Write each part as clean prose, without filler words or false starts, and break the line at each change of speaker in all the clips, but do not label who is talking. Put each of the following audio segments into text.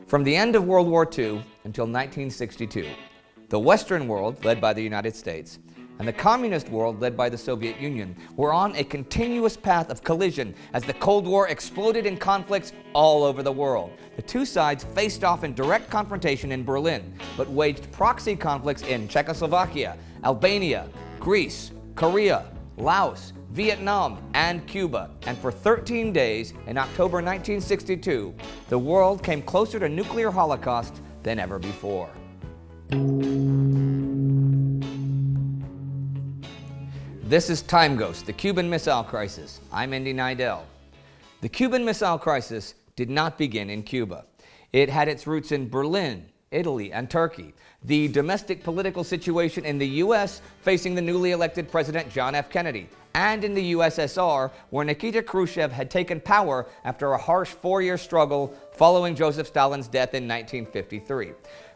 From the end of World War II until 1962, the Western world, led by the United States, and the communist world, led by the Soviet Union, were on a continuous path of collision as the Cold War exploded in conflicts all over the world. The two sides faced off in direct confrontation in Berlin, but waged proxy conflicts in Czechoslovakia, Albania, Greece, Korea, Laos, Vietnam, and Cuba. And for 13 days in October 1962, the world came closer to nuclear holocaust than ever before. This is TimeGhost, the Cuban Missile Crisis. I'm Indy Neidell. The Cuban Missile Crisis did not begin in Cuba. It had its roots in Berlin, Italy, and Turkey. The domestic political situation in the U.S. facing the newly elected President John F. Kennedy, and in the USSR, where Nikita Khrushchev had taken power after a harsh 4-year struggle following Joseph Stalin's death in 1953.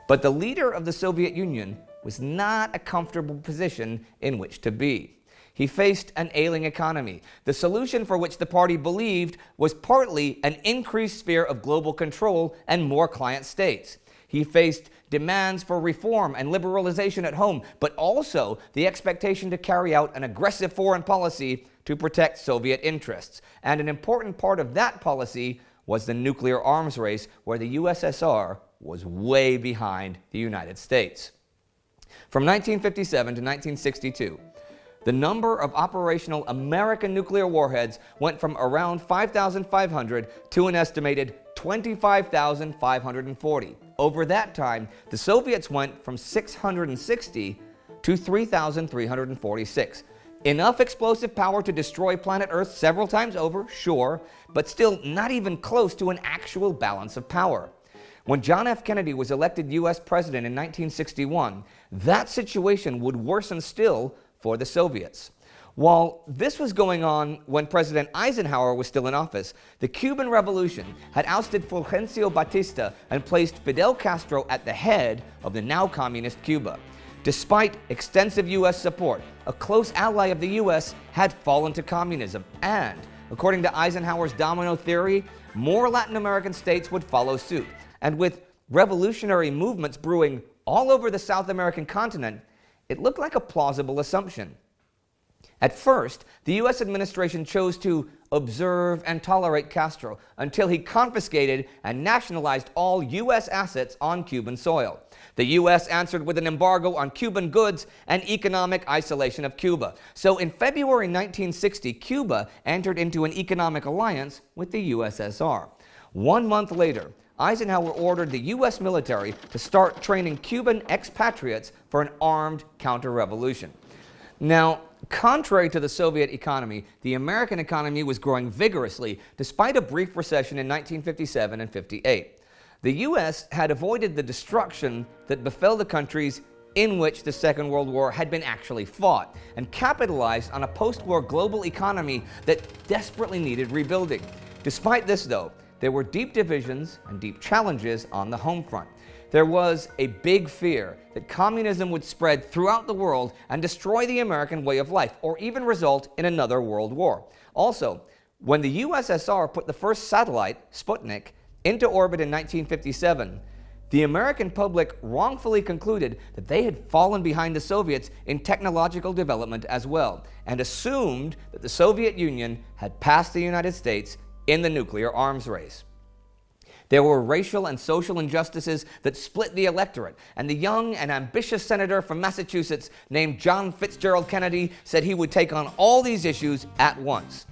But the leader of the Soviet Union was not a comfortable position in which to be. He faced an ailing economy, the solution for which the party believed was partly an increased sphere of global control and more client states. He faced demands for reform and liberalization at home, but also the expectation to carry out an aggressive foreign policy to protect Soviet interests. And an important part of that policy was the nuclear arms race, where the USSR was way behind the United States. From 1957 to 1962, the number of operational American nuclear warheads went from around 5,500 to an estimated 25,540. Over that time, the Soviets went from 660 to 3,346. Enough explosive power to destroy planet Earth several times over, sure, but still not even close to an actual balance of power. When John F. Kennedy was elected U.S. President in 1961, that situation would worsen still for the Soviets. While this was going on when President Eisenhower was still in office, the Cuban Revolution had ousted Fulgencio Batista and placed Fidel Castro at the head of the now communist Cuba. Despite extensive U.S. support, a close ally of the U.S. had fallen to communism, and, according to Eisenhower's domino theory, more Latin American states would follow suit. And with revolutionary movements brewing all over the South American continent, it looked like a plausible assumption. At first, the U.S. administration chose to observe and tolerate Castro until he confiscated and nationalized all U.S. assets on Cuban soil. The U.S. answered with an embargo on Cuban goods and economic isolation of Cuba. So in February 1960, Cuba entered into an economic alliance with the USSR. 1 month later, Eisenhower ordered the U.S. military to start training Cuban expatriates for an armed counter-revolution. Now, contrary to the Soviet economy, the American economy was growing vigorously despite a brief recession in 1957 and 58. The U.S. had avoided the destruction that befell the countries in which the Second World War had been actually fought, and capitalized on a post-war global economy that desperately needed rebuilding. Despite this, though, there were deep divisions and deep challenges on the home front. There was a big fear that communism would spread throughout the world and destroy the American way of life, or even result in another world war. Also, when the USSR put the first satellite, Sputnik, into orbit in 1957, the American public wrongfully concluded that they had fallen behind the Soviets in technological development as well, and assumed that the Soviet Union had passed the United States in the nuclear arms race. There were racial and social injustices that split the electorate, and the young and ambitious senator from Massachusetts named John Fitzgerald Kennedy said he would take on all these issues at once.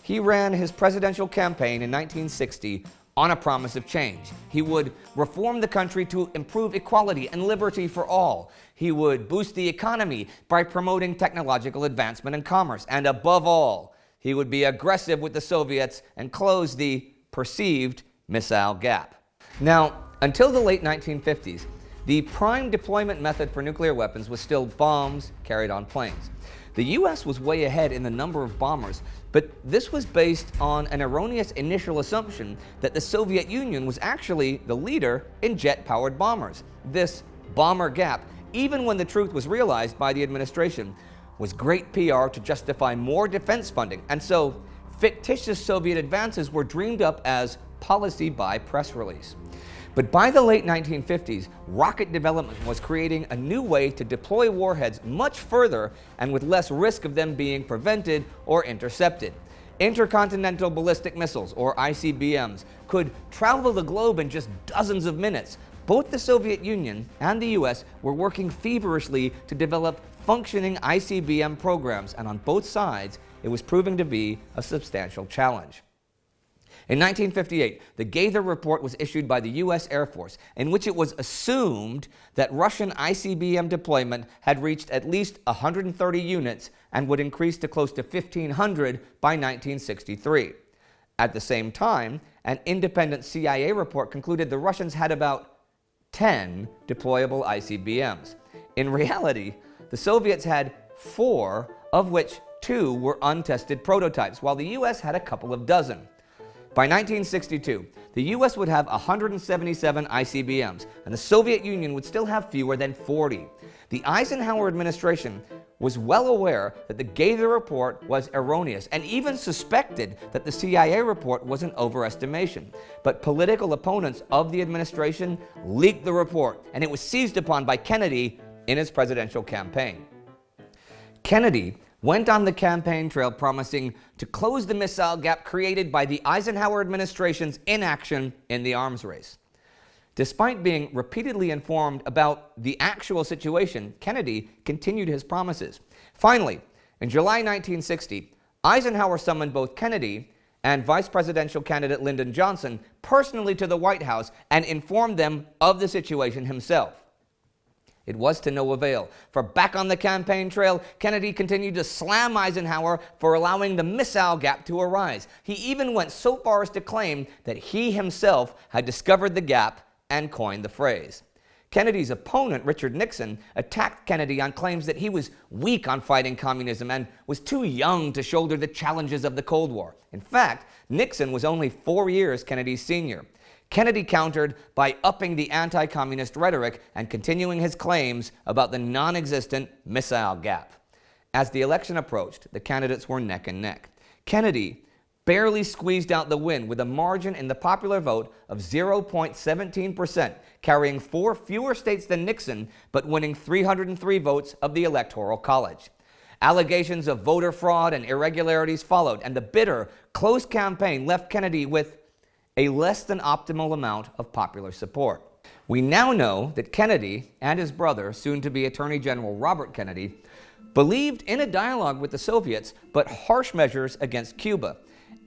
He ran his presidential campaign in 1960 on a promise of change. He would reform the country to improve equality and liberty for all. He would boost the economy by promoting technological advancement and commerce, and above all, he would be aggressive with the Soviets and close the perceived missile gap. Now, until the late 1950s, the prime deployment method for nuclear weapons was still bombs carried on planes. The U.S. was way ahead in the number of bombers, but this was based on an erroneous initial assumption that the Soviet Union was actually the leader in jet-powered bombers. This bomber gap, even when the truth was realized by the administration, was great PR to justify more defense funding, and so fictitious Soviet advances were dreamed up as policy by press release. But by the late 1950s, rocket development was creating a new way to deploy warheads much further and with less risk of them being prevented or intercepted. Intercontinental ballistic missiles, or ICBMs, could travel the globe in just dozens of minutes. Both the Soviet Union and the US were working feverishly to develop functioning ICBM programs, and on both sides, it was proving to be a substantial challenge. In 1958, the Gaither Report was issued by the U.S. Air Force, in which it was assumed that Russian ICBM deployment had reached at least 130 units and would increase to close to 1,500 by 1963. At the same time, an independent CIA report concluded the Russians had about 10 deployable ICBMs. In reality, the Soviets had 4, of which 2 were untested prototypes, while the U.S. had a couple of dozen. By 1962, the U.S. would have 177 ICBMs, and the Soviet Union would still have fewer than 40. The Eisenhower administration was well aware that the Gaither report was erroneous, and even suspected that the CIA report was an overestimation. But political opponents of the administration leaked the report, and it was seized upon by Kennedy in his presidential campaign. Kennedy went on the campaign trail promising to close the missile gap created by the Eisenhower administration's inaction in the arms race. Despite being repeatedly informed about the actual situation, Kennedy continued his promises. Finally, in July 1960, Eisenhower summoned both Kennedy and vice presidential candidate Lyndon Johnson personally to the White House and informed them of the situation himself. It was to no avail, for back on the campaign trail, Kennedy continued to slam Eisenhower for allowing the missile gap to arise. He even went so far as to claim that he himself had discovered the gap and coined the phrase. Kennedy's opponent, Richard Nixon, attacked Kennedy on claims that he was weak on fighting communism and was too young to shoulder the challenges of the Cold War. In fact, Nixon was only 4 years Kennedy's senior. Kennedy countered by upping the anti-communist rhetoric and continuing his claims about the non-existent missile gap. As the election approached, the candidates were neck and neck. Kennedy barely squeezed out the win with a margin in the popular vote of 0.17%, carrying 4 fewer states than Nixon, but winning 303 votes of the Electoral College. Allegations of voter fraud and irregularities followed, and the bitter, close campaign left Kennedy with a less than optimal amount of popular support. We now know that Kennedy and his brother, soon-to-be Attorney General Robert Kennedy, believed in a dialogue with the Soviets, but harsh measures against Cuba.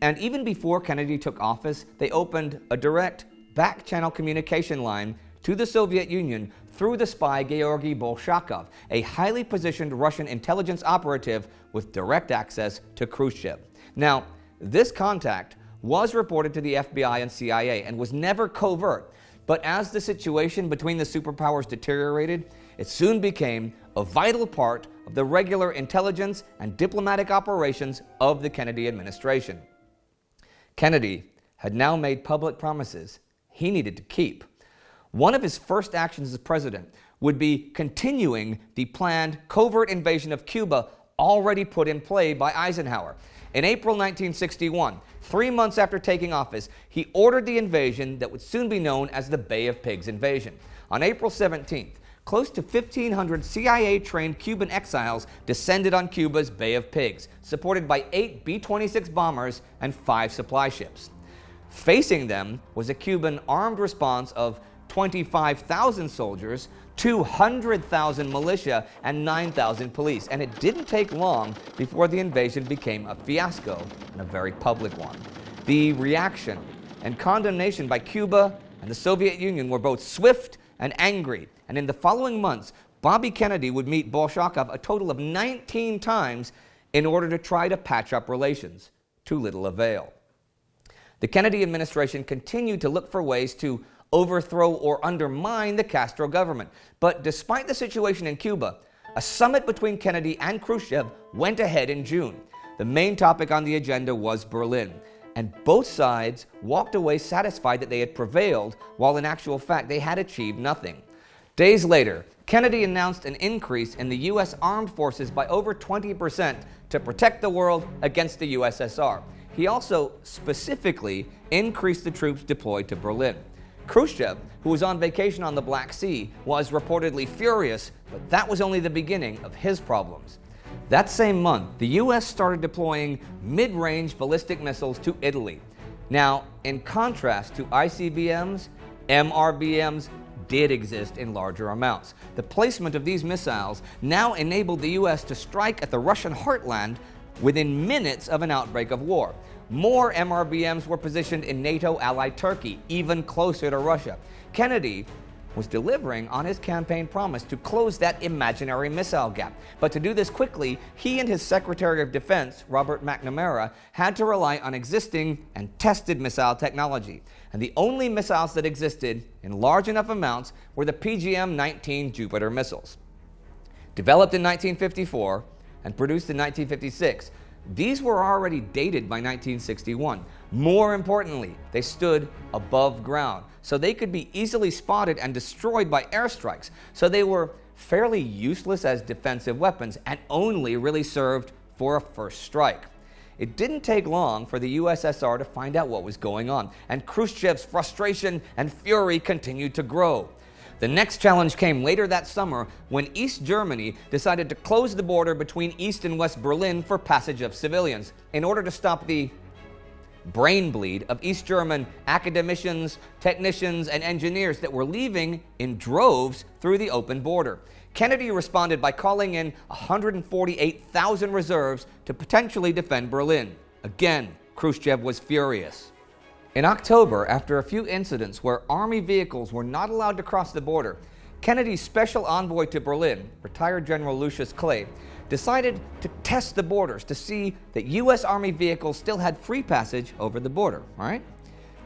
And even before Kennedy took office, they opened a direct back-channel communication line to the Soviet Union through the spy Georgy Bolshakov, a highly positioned Russian intelligence operative with direct access to Khrushchev. Now, this contact was reported to the FBI and CIA and was never covert, but as the situation between the superpowers deteriorated, it soon became a vital part of the regular intelligence and diplomatic operations of the Kennedy administration. Kennedy had now made public promises he needed to keep. One of his first actions as president would be continuing the planned covert invasion of Cuba already put in play by Eisenhower. In April 1961, 3 months after taking office, he ordered the invasion that would soon be known as the Bay of Pigs invasion. On April 17th, close to 1,500 CIA-trained Cuban exiles descended on Cuba's Bay of Pigs, supported by 8 B-26 bombers and 5 supply ships. Facing them was a Cuban armed response of 25,000 soldiers, 200,000 militia, and 9,000 police. And it didn't take long before the invasion became a fiasco, and a very public one. The reaction and condemnation by Cuba and the Soviet Union were both swift and angry. And in the following months, Bobby Kennedy would meet Bolshakov a total of 19 times in order to try to patch up relations, to little avail. The Kennedy administration continued to look for ways to overthrow or undermine the Castro government. But despite the situation in Cuba, a summit between Kennedy and Khrushchev went ahead in June. The main topic on the agenda was Berlin, and both sides walked away satisfied that they had prevailed, while in actual fact they had achieved nothing. Days later, Kennedy announced an increase in the U.S. armed forces by over 20% to protect the world against the USSR. He also specifically increased the troops deployed to Berlin. Khrushchev, who was on vacation on the Black Sea, was reportedly furious, but that was only the beginning of his problems. That same month, the US started deploying mid-range ballistic missiles to Italy. Now, in contrast to ICBMs, MRBMs did exist in larger amounts. The placement of these missiles now enabled the US to strike at the Russian heartland within minutes of an outbreak of war. More MRBMs were positioned in NATO allied Turkey, even closer to Russia. Kennedy was delivering on his campaign promise to close that imaginary missile gap. But to do this quickly, he and his Secretary of Defense, Robert McNamara, had to rely on existing and tested missile technology. And the only missiles that existed in large enough amounts were the PGM-19 Jupiter missiles. Developed in 1954 and produced in 1956, these were already dated by 1961. More importantly, they stood above ground, so they could be easily spotted and destroyed by airstrikes. So they were fairly useless as defensive weapons and only really served for a first strike. It didn't take long for the USSR to find out what was going on, and Khrushchev's frustration and fury continued to grow. The next challenge came later that summer when East Germany decided to close the border between East and West Berlin for passage of civilians in order to stop the brain bleed of East German academicians, technicians, and engineers that were leaving in droves through the open border. Kennedy responded by calling in 148,000 reserves to potentially defend Berlin. Again, Khrushchev was furious. In October, after a few incidents where army vehicles were not allowed to cross the border, Kennedy's special envoy to Berlin, retired General Lucius Clay, decided to test the borders to see that U.S. Army vehicles still had free passage over the border. All right?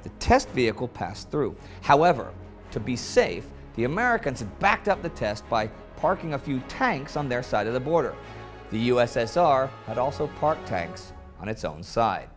The test vehicle passed through. However, to be safe, the Americans had backed up the test by parking a few tanks on their side of the border. The USSR had also parked tanks on its own side.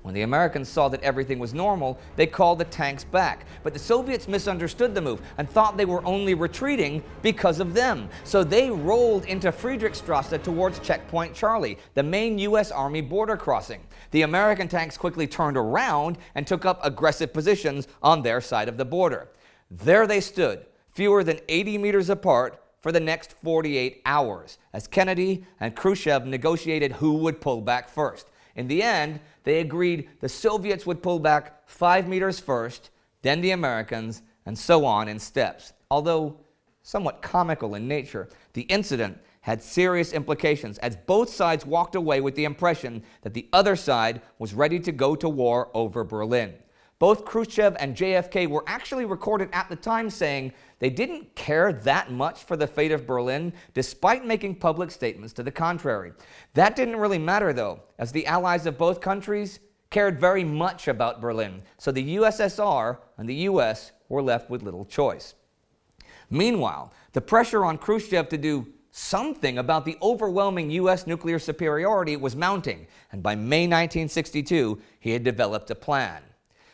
When the Americans saw that everything was normal, they called the tanks back. But the Soviets misunderstood the move and thought they were only retreating because of them. So they rolled into Friedrichstrasse towards Checkpoint Charlie, the main U.S. Army border crossing. The American tanks quickly turned around and took up aggressive positions on their side of the border. There they stood, fewer than 80 meters apart, for the next 48 hours, as Kennedy and Khrushchev negotiated who would pull back first. In the end, they agreed the Soviets would pull back 5 meters first, then the Americans, and so on in steps. Although somewhat comical in nature, the incident had serious implications as both sides walked away with the impression that the other side was ready to go to war over Berlin. Both Khrushchev and JFK were actually recorded at the time saying they didn't care that much for the fate of Berlin, despite making public statements to the contrary. That didn't really matter, though, as the allies of both countries cared very much about Berlin, so the USSR and the US were left with little choice. Meanwhile, the pressure on Khrushchev to do something about the overwhelming U.S. nuclear superiority was mounting, and by May 1962, he had developed a plan.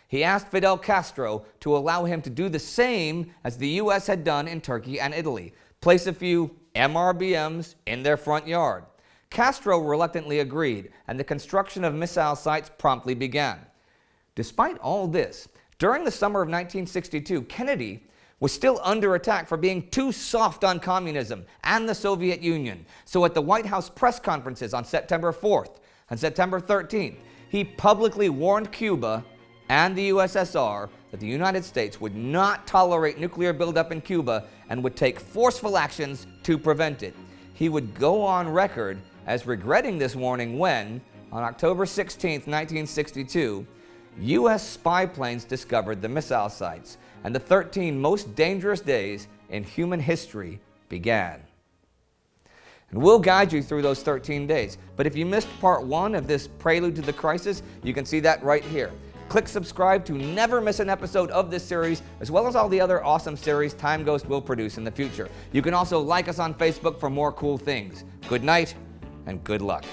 He asked Fidel Castro to allow him to do the same as the U.S. had done in Turkey and Italy, place a few MRBMs in their front yard. Castro reluctantly agreed, and the construction of missile sites promptly began. Despite all this, during the summer of 1962, Kennedy was still under attack for being too soft on communism and the Soviet Union. So at the White House press conferences on September 4th and September 13th, he publicly warned Cuba and the USSR that the United States would not tolerate nuclear buildup in Cuba and would take forceful actions to prevent it. He would go on record as regretting this warning when, on October 16, 1962, U.S. spy planes discovered the missile sites, and the 13 most dangerous days in human history began. And we'll guide you through those 13 days. But if you missed part 1 of this prelude to the crisis, you can see that right here. Click subscribe to never miss an episode of this series, as well as all the other awesome series TimeGhost will produce in the future. You can also like us on Facebook for more cool things. Good night and good luck.